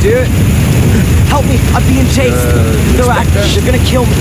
do it? Help me, I'm being chased. They're gonna kill me.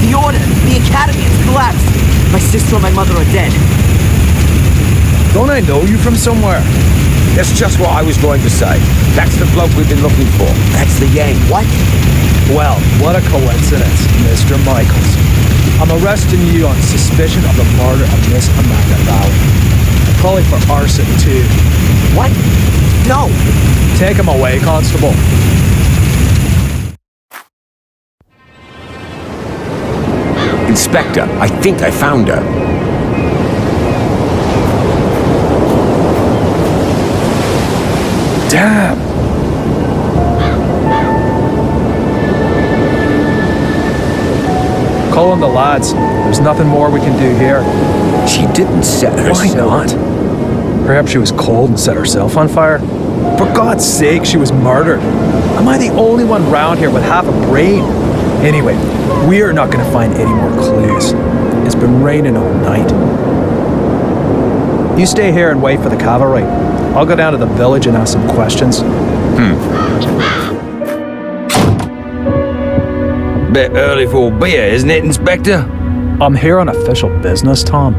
The order, the academy, it's collapsed. My sister and my mother are dead. Don't I know you from somewhere? That's just what I was going to say. That's the bloke we've been looking for. That's the Yang. What? Well, what a coincidence, Mr. Michaels. I'm arresting you on suspicion of the murder of Miss Amanda Valley. And probably for arson, too. What? No! Take him away, Constable. Inspector, I think I found her. Damn! Call on the lads. There's nothing more we can do here. She didn't set herself. Why not? Perhaps she was cold and set herself on fire? For God's sake, she was murdered. Am I the only one round here with half a brain? Anyway, we are not going to find any more clues. It's been raining all night. You stay here and wait for the cavalry. I'll go down to the village and ask some questions. Bit early for a beer, isn't it, Inspector? I'm here on official business, Tom.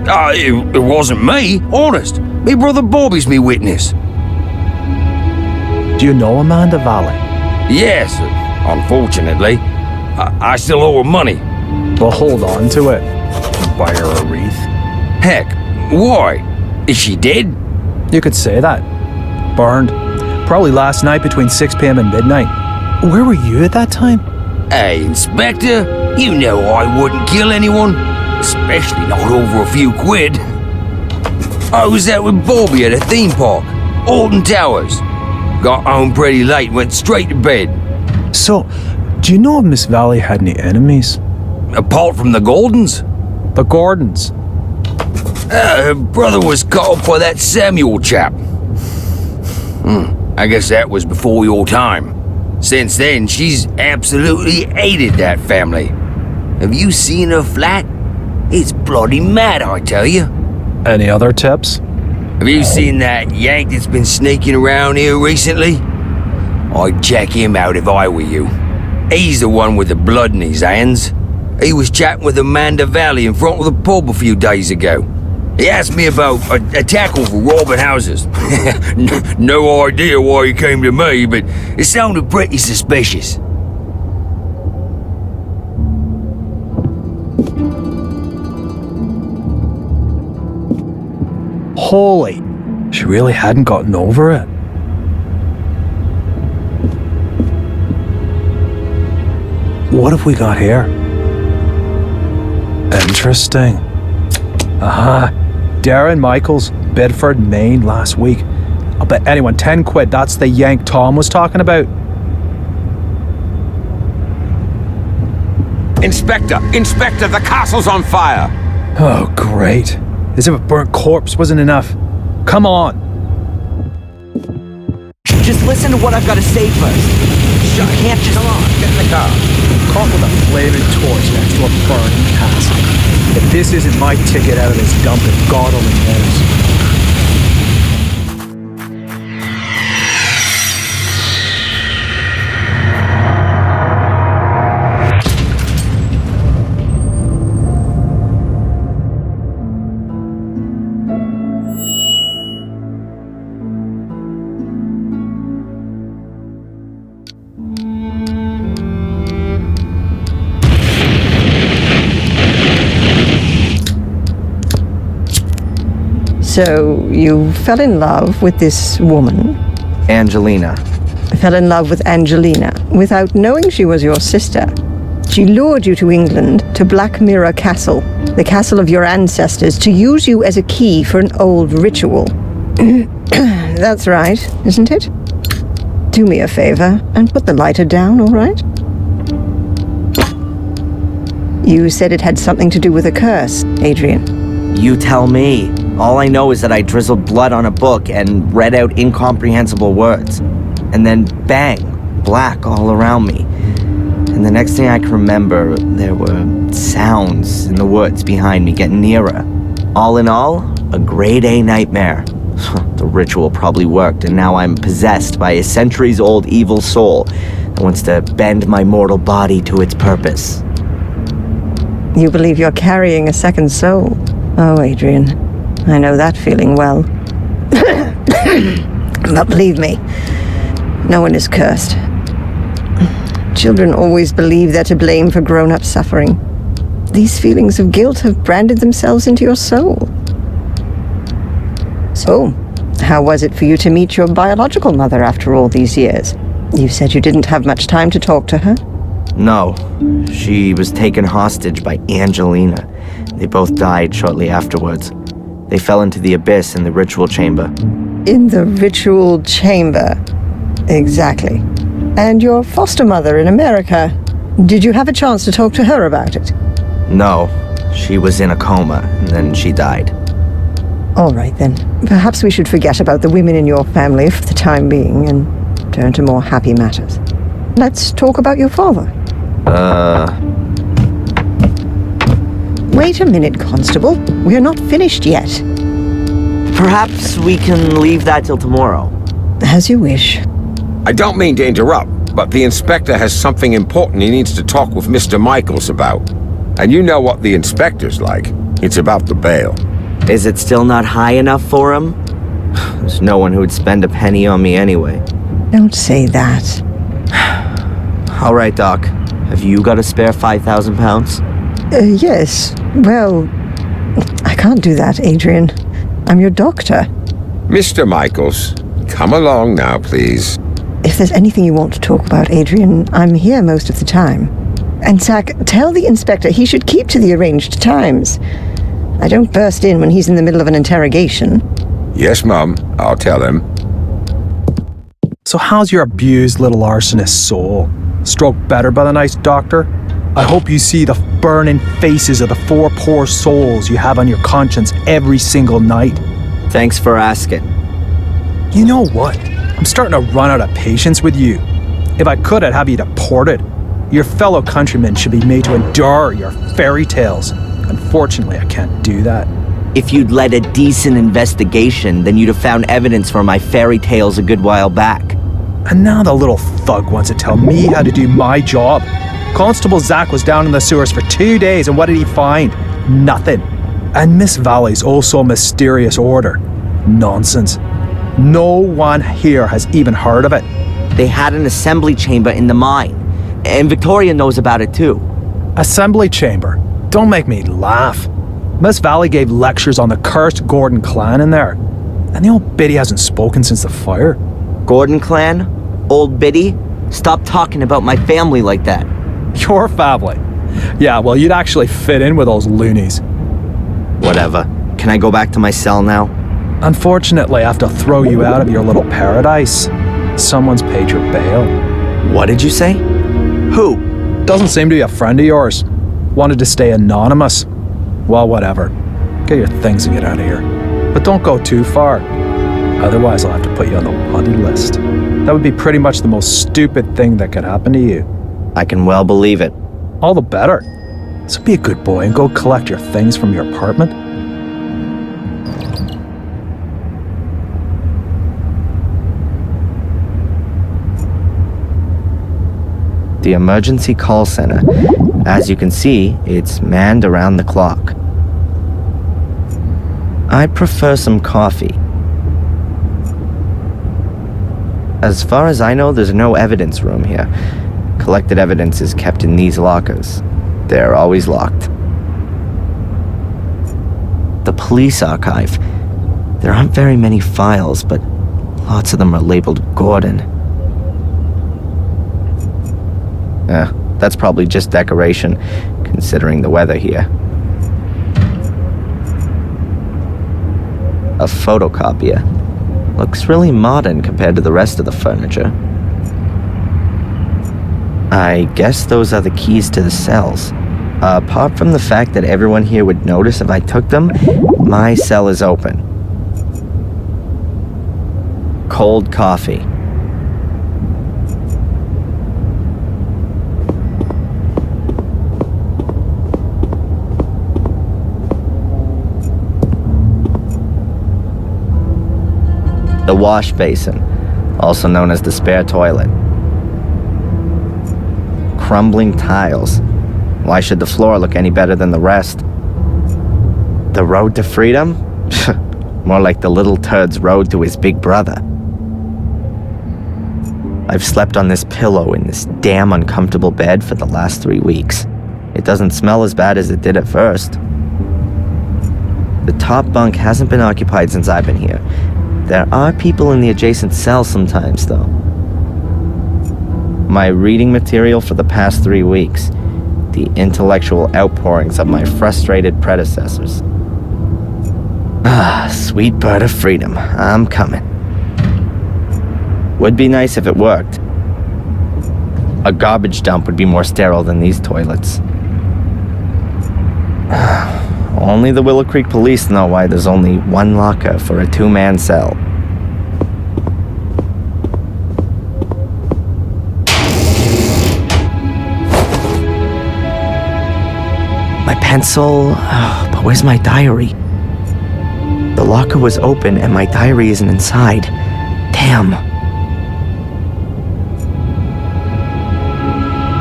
It wasn't me, honest. Me brother Bobby's me witness. Do you know Amanda Valley? Yes, unfortunately. I still owe her money. Well, hold on to it. Buy her a wreath. Heck, why? Is she dead? You could say that. Burned. Probably last night between 6 p.m. and midnight. Where were you at that time? Hey, Inspector, you know I wouldn't kill anyone. Especially not over a few quid. I was out with Bobby at a theme park, Alton Towers. Got home pretty late, went straight to bed. So, do you know if Miss Valley had any enemies? Apart from the Gordons? The Gordons. Her brother was caught up by that Samuel chap. I guess that was before your time. Since then, she's absolutely hated that family. Have you seen her flat? It's bloody mad, I tell you. Any other tips? Have you seen that Yank that's been sneaking around here recently? I'd check him out if I were you. He's the one with the blood in his hands. He was chatting with Amanda Valley in front of the pub a few days ago. He asked me about a tackle for robbing houses. No idea why he came to me, but it sounded pretty suspicious. Holy, she really hadn't gotten over it. What have we got here? Interesting. Aha. Darren Michaels, Bedford, Maine, last week. I'll bet anyone 10 quid that's the Yank Tom was talking about. Inspector, the castle's on fire. Oh, great. As if a burnt corpse wasn't enough. Come on. Just listen to what I've got to say first. You can't just... Come on, get in the car. Caught with a flaming torch next to a burning castle. If this isn't my ticket out of this dump, then God only knows. So you fell in love with this woman? Angelina. Fell in love with Angelina without knowing she was your sister. She lured you to England, to Black Mirror Castle, the castle of your ancestors, to use you as a key for an old ritual. That's right, isn't it? Do me a favor and put the lighter down, all right? You said it had something to do with a curse, Adrian. You tell me. All I know is that I drizzled blood on a book and read out incomprehensible words. And then bang, black all around me. And the next thing I can remember, there were sounds in the woods behind me getting nearer. All in all, a grade A nightmare. The ritual probably worked, and now I'm possessed by a centuries-old evil soul that wants to bend my mortal body to its purpose. You believe you're carrying a second soul? Oh, Adrian, I know that feeling well. But believe me, no one is cursed. Children always believe they're to blame for grown-up suffering. These feelings of guilt have branded themselves into your soul. So, how was it for you to meet your biological mother after all these years? You said you didn't have much time to talk to her. No, she was taken hostage by Angelina. They both died shortly afterwards. They fell into the abyss in the ritual chamber. In the ritual chamber. Exactly. And your foster mother in America, did you have a chance to talk to her about it? No, she was in a coma, and then she died. All right then. Perhaps we should forget about the women in your family for the time being and turn to more happy matters. Let's talk about your father. Wait a minute, Constable. We're not finished yet. Perhaps we can leave that till tomorrow. As you wish. I don't mean to interrupt, but the inspector has something important he needs to talk with Mr. Michaels about. And you know what the inspector's like. It's about the bail. Is it still not high enough for him? There's no one who would spend a penny on me anyway. Don't say that. All right, Doc. Have you got a spare 5,000 pounds? Yes. Well, I can't do that, Adrian. I'm your doctor. Mr. Michaels, come along now, please. If there's anything you want to talk about, Adrian, I'm here most of the time. And Zach, tell the inspector he should keep to the arranged times. I don't burst in when he's in the middle of an interrogation. Yes, Mum, I'll tell him. So how's your abused little arsonist soul? Stroke better by the nice doctor? I hope you see the burning faces of the 4 poor souls you have on your conscience every single night. Thanks for asking. You know what? I'm starting to run out of patience with you. If I could, I'd have you deported. Your fellow countrymen should be made to endure your fairy tales. Unfortunately, I can't do that. If you'd led a decent investigation, then you'd have found evidence for my fairy tales a good while back. And now the little thug wants to tell me how to do my job. Constable Zach was down in the sewers for 2 days, and what did he find? Nothing. And Miss Valley's also a mysterious order. Nonsense. No one here has even heard of it. They had an assembly chamber in the mine, and Victoria knows about it too. Assembly chamber? Don't make me laugh. Miss Valley gave lectures on the cursed Gordon clan in there. And the old biddy hasn't spoken since the fire. Gordon clan? Old Biddy? Stop talking about my family like that. Your family? Yeah, well, you'd actually fit in with those loonies. Whatever. Can I go back to my cell now? Unfortunately, I have to throw you out of your little paradise. Someone's paid your bail. What did you say? Who? Doesn't seem to be a friend of yours. Wanted to stay anonymous. Well, whatever. Get your things and get out of here. But don't go too far. Otherwise, I'll have to put you on the wanted list. That would be pretty much the most stupid thing that could happen to you. I can well believe it. All the better. So be a good boy and go collect your things from your apartment. The emergency call center. As you can see, it's manned around the clock. I prefer some coffee. As far as I know, there's no evidence room here. Collected evidence is kept in these lockers. They're always locked. The police archive. There aren't very many files, but lots of them are labeled Gordon. That's probably just decoration, considering the weather here. A photocopier. Looks really modern compared to the rest of the furniture. I guess those are the keys to the cells. Apart from the fact that everyone here would notice if I took them, my cell is open. Cold coffee. wash basin, also known as the spare toilet. Crumbling tiles. Why should the floor look any better than the rest? The road to freedom? More like the little turd's road to his big brother. I've slept on this pillow in this damn uncomfortable bed for the last 3 weeks. It doesn't smell as bad as it did at first. The top bunk hasn't been occupied since I've been here. There are people in the adjacent cell sometimes, though. My reading material for the past 3 weeks. The intellectual outpourings of my frustrated predecessors. Ah, sweet bird of freedom, I'm coming. Would be nice if it worked. A garbage dump would be more sterile than these toilets. Only the Willow Creek police know why there's only one locker for a 2-man cell. My pencil, but where's my diary? The locker was open and my diary isn't inside. Damn.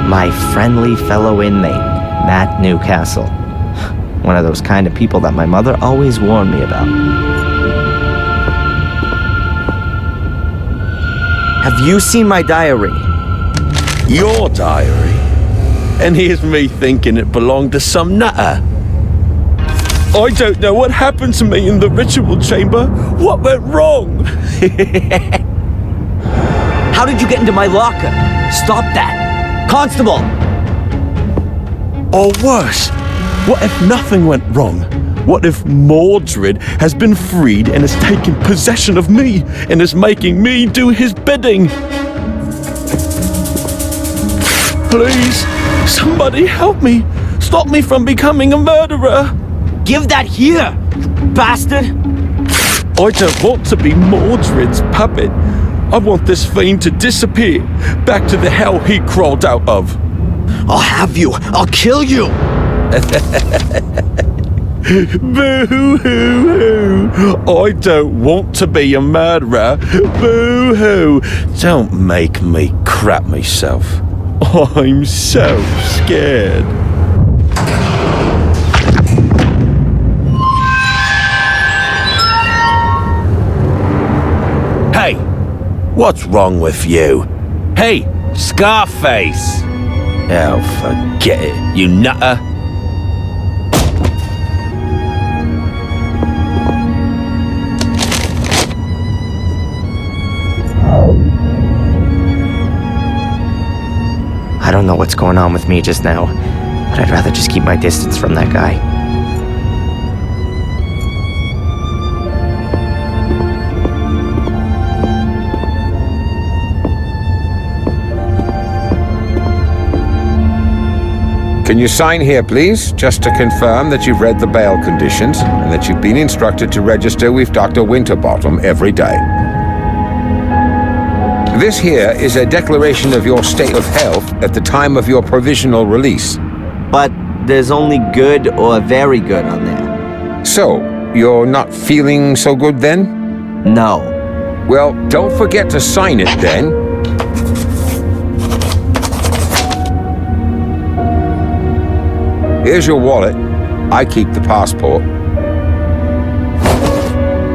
My friendly fellow inmate, Matt Newcastle. One of those kind of people that my mother always warned me about. Have you seen my diary? Your diary? And here's me thinking it belonged to some nutter. I don't know what happened to me in the ritual chamber. What went wrong? How did you get into my locker? Stop that! Constable! Or worse, what if nothing went wrong? What if Mordred has been freed and has taken possession of me and is making me do his bidding? Please, somebody help me. Stop me from becoming a murderer. Give that here, you bastard! I don't want to be Mordred's puppet. I want this fiend to disappear, back to the hell he crawled out of. I'll have you! I'll kill you! Boo-hoo-hoo! I don't want to be a murderer. Boo-hoo! Don't make me crap myself. I'm so scared. Hey, what's wrong with you? Hey, Scarface! Oh, forget it, you nutter. I don't know what's going on with me just now, but I'd rather just keep my distance from that guy. Can you sign here, please, just to confirm that you've read the bail conditions and that you've been instructed to register with Dr. Winterbottom every day. This here is a declaration of your state of health at the time of your provisional release. But there's only good or very good on there. So, you're not feeling so good then? No. Well, don't forget to sign it then. Here's your wallet. I keep the passport.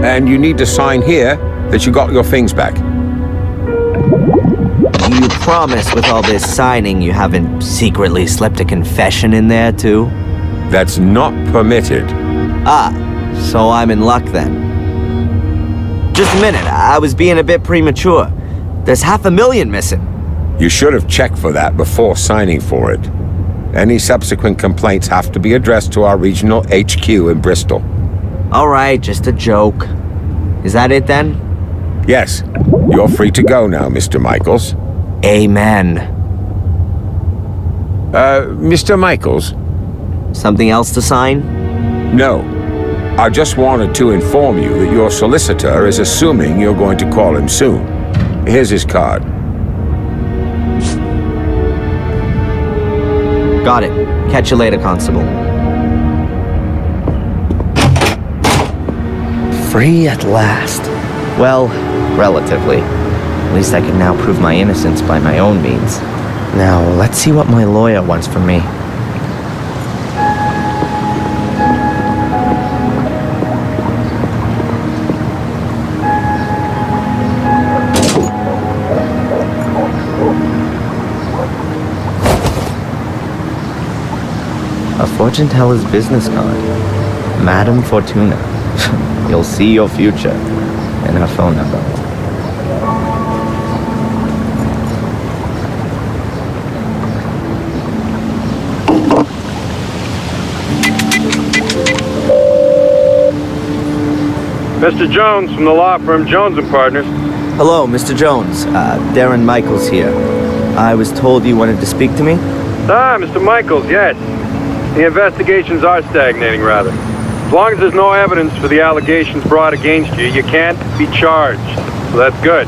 And you need to sign here that you got your things back. You promise with all this signing you haven't secretly slipped a confession in there too? That's not permitted. Ah, so I'm in luck then. Just a minute, I was being a bit premature. There's $500,000 missing. You should have checked for that before signing for it. Any subsequent complaints have to be addressed to our regional HQ in Bristol. All right, just a joke. Is that it then? Yes, you're free to go now, Mr. Michaels. Amen. Mr. Michaels? Something else to sign? No. I just wanted to inform you that your solicitor is assuming you're going to call him soon. Here's his card. Got it. Catch you later, Constable. Free at last. Well, relatively. At least I can now prove my innocence by my own means. Now, let's see what my lawyer wants from me. A fortune teller's business card. Madame Fortuna. You'll see your future. And her phone number. Mr. Jones from the law firm Jones & Partners. Hello, Mr. Jones. Darren Michaels here. I was told you wanted to speak to me? Ah, Mr. Michaels, yes. The investigations are stagnating, rather. As long as there's no evidence for the allegations brought against you, you can't be charged. So that's good.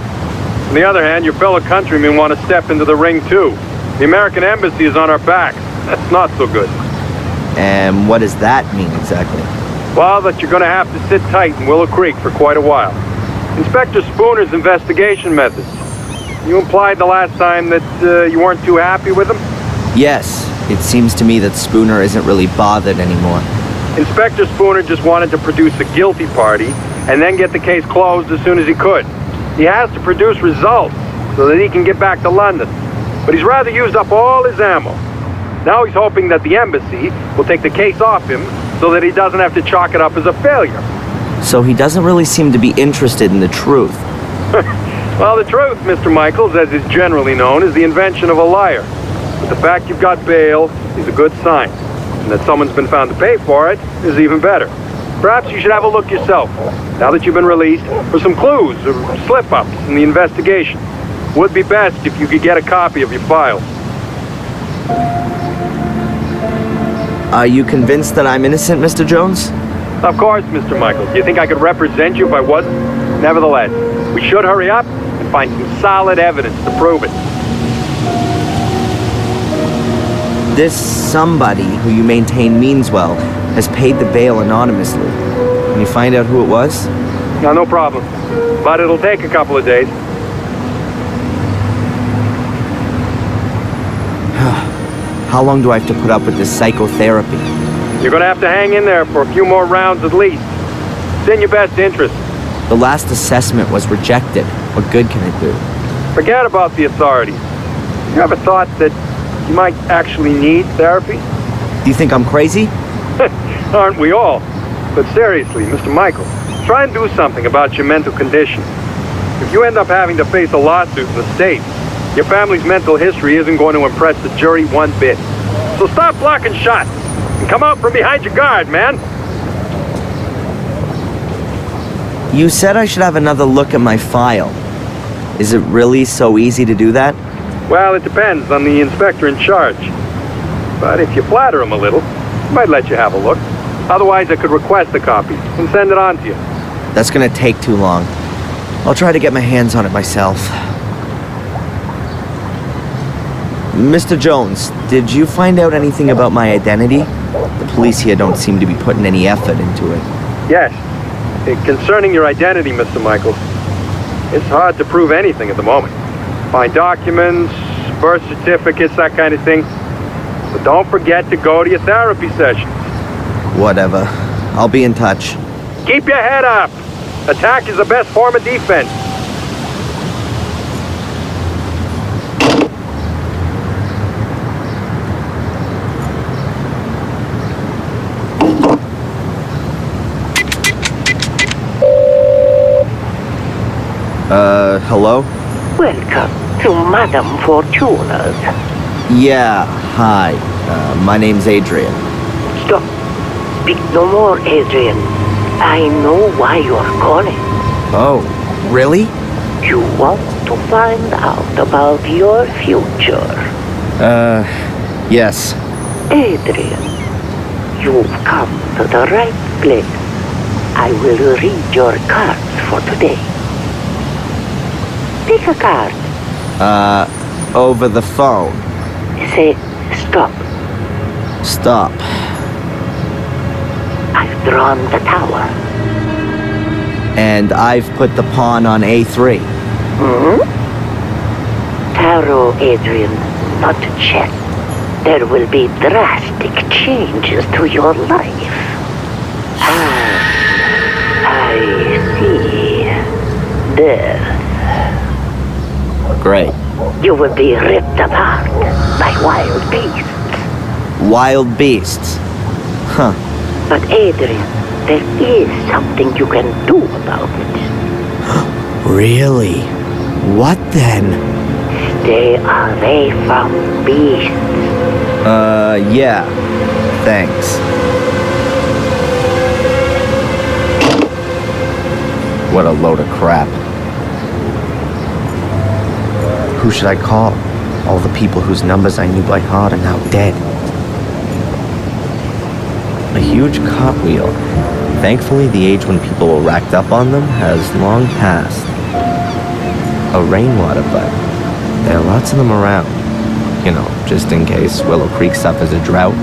On the other hand, your fellow countrymen want to step into the ring, too. The American embassy is on our backs. That's not so good. And what does that mean exactly? Well, that you're going to have to sit tight in Willow Creek for quite a while. Inspector Spooner's investigation methods. You implied the last time that you weren't too happy with them? Yes, it seems to me that Spooner isn't really bothered anymore. Inspector Spooner just wanted to produce a guilty party and then get the case closed as soon as he could. He has to produce results so that he can get back to London. But he's rather used up all his ammo. Now he's hoping that the embassy will take the case off him so that he doesn't have to chalk it up as a failure. So he doesn't really seem to be interested in the truth. Well, the truth, Mr. Michaels, as is generally known, is the invention of a liar. But the fact you've got bail is a good sign. And that someone's been found to pay for it is even better. Perhaps you should have a look yourself, now that you've been released, for some clues or slip-ups in the investigation. Would be best if you could get a copy of your files. Are you convinced that I'm innocent, Mr. Jones? Of course, Mr. Michaels. Do you think I could represent you if I wasn't? Nevertheless, we should hurry up and find some solid evidence to prove it. This somebody who you maintain means well has paid the bail anonymously. Can you find out who it was? No problem. But it'll take a couple of days. How long do I have to put up with this psychotherapy? You're gonna have to hang in there for a few more rounds at least. It's in your best interest. The last assessment was rejected. What good can it do? Forget about the authorities. You ever thought that you might actually need therapy? Do you think I'm crazy? Aren't we all? But seriously, Mr. Michael, try and do something about your mental condition. If you end up having to face a lawsuit in the States, your family's mental history isn't going to impress the jury one bit. So stop blocking shots and come out from behind your guard, man. You said I should have another look at my file. Is it really so easy to do that? Well, it depends on the inspector in charge. But if you flatter him a little, he might let you have a look. Otherwise, I could request a copy and send it on to you. That's gonna take too long. I'll try to get my hands on it myself. Mr. Jones, did you find out anything about my identity? The police here don't seem to be putting any effort into it. Yes. Concerning your identity, Mr. Michaels, it's hard to prove anything at the moment. Find documents, birth certificates, that kind of thing. But don't forget to go to your therapy sessions. Whatever. I'll be in touch. Keep your head up. Attack is the best form of defense. Hello? Welcome to Madame Fortuna's. Yeah, hi. My name's Adrian. Stop. Speak no more, Adrian. I know why you're calling. Oh, really? You want to find out about your future. Yes. Adrian, you've come to the right place. I will read your cards for today. Pick a card. Over the phone. Say stop. Stop. I've drawn the tower. And I've put the pawn on A3. Tarot, Adrian, not chess. There will be drastic changes to your life. I see. Death. Great. You will be ripped apart by wild beasts. Wild beasts. Huh. But Adrian, there is something you can do about it. Really? What then? Stay away from beasts. Yeah. Thanks. What a load of crap. Who should I call? All the people whose numbers I knew by heart are now dead. A huge cartwheel. Thankfully, the age when people were racked up on them has long passed. A rainwater butt. There are lots of them around. You know, just in case Willow Creek suffers a drought.